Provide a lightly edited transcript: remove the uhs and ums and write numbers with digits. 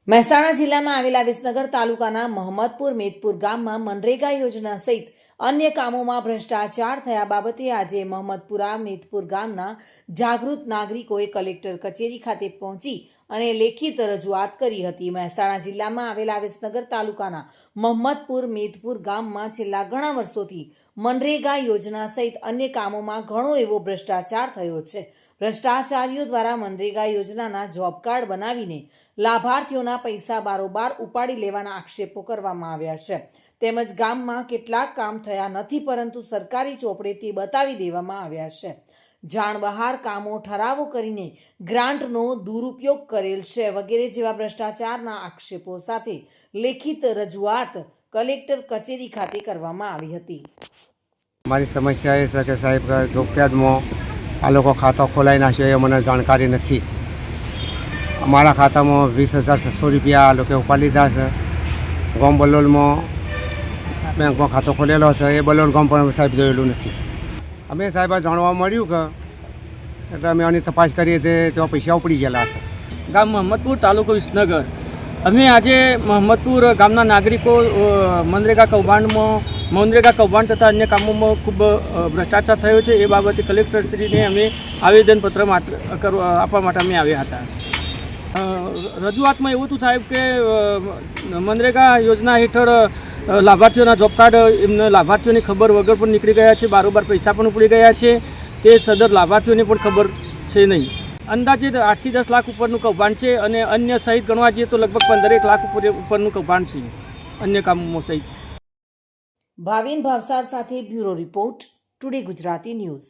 મહેસાણા જિલ્લામાં આવેલા વિસનગર તાલુકાના મહમદપુર મેદપુર ગામમાં મનરેગા યોજના સહિત અન્ય કામોમાં ભ્રષ્ટાચાર થયા બાબતે આજે મહમદપુરા મેદપુર ગામના જાગૃત નાગરિકોએ કલેક્ટર કચેરી ખાતે પહોંચી અને લેખિત રજૂઆત કરી હતી। મહેસાણા જિલ્લામાં આવેલા વિસનગર તાલુકાના મહમદપુર મેદપુર ગામમાં છેલ્લા ઘણા વર્ષોથી મનરેગા યોજના સહિત અન્ય કામોમાં ઘણો એવો ભ્રષ્ટાચાર થયો છે। ભ્રષ્ટાચારીઓ દ્વારા મનરેગા યોજનાના જોબ કાર્ડ બનાવીને લાભાર્થીઓના પૈસા બારોબાર ઉપાડી લેવાના આક્ષેપો કરવામાં આવ્યા છે। તેમજ ગામમાં કેટલાક કામ થયા નથી પરંતુ સરકારી ચોપડેથી બતાવી દેવામાં આવ્યા છે। જાણ બહાર કામો ઠરાવો કરીને ગ્રાન્ટનો દુરુપયોગ કરેલ છે વગેરે જેવા ભ્રષ્ટાચારના આક્ષેપો સાથે લેખિત રજૂઆત કલેક્ટર કચેરી ખાતે કરવામાં આવી હતી। મારી સમસ્યા એ છે કે સાહેબ જોબ કાર્ડમાં આ લોકો ખાતો ખોલાવી નાખ્યો એ મને જાણકારી નથી। અમારા ખાતામાં 20,600 રૂપિયા આ લોકો ઉપાડી લીધા છે। ગામ બલોલમાં બેંકમાં ખાતો ખોલેલો છે, એ બલોલ ગામ પણ સાહેબ જોયેલું નથી। અમે સાહેબ જાણવા મળ્યું કે એટલે અમે આની તપાસ કરીએ તો પૈસા ઉપડી ગયેલા છે। ગામ મહમદપુર, તાલુકો વિસનગર। અમે આજે મહમદપુર ગામના નાગરિકો મનરેગા કૌભાંડ તથા અન્ય કામોમાં ખૂબ ભ્રષ્ટાચાર થયો છે એ બાબતે કલેક્ટરશ્રીને અમે આવેદનપત્ર આપવા માટે અમે આવ્યા હતા। રજૂઆતમાં એવું હતું સાહેબ કે મનરેગા યોજના હેઠળ લાભાર્થીઓના જોબ કાર્ડ એમને લાભાર્થીઓની ખબર વગર પણ નીકળી ગયા છે, બારોબાર પૈસા પણ ઉપડી ગયા છે, તે સદર લાભાર્થીઓને પણ ખબર છે નહીં। અંદાજે 8 થી 10 લાખ ઉપરનું કૌભાંડ છે અને અન્ય સહિત ગણવા જઈએ તો લગભગ 15 લાખ ઉપરનું કૌભાંડ છે અન્ય કામોમાં સહિત। ભાવિન ભાવસાર સાથે bureau report, today Gujarati news.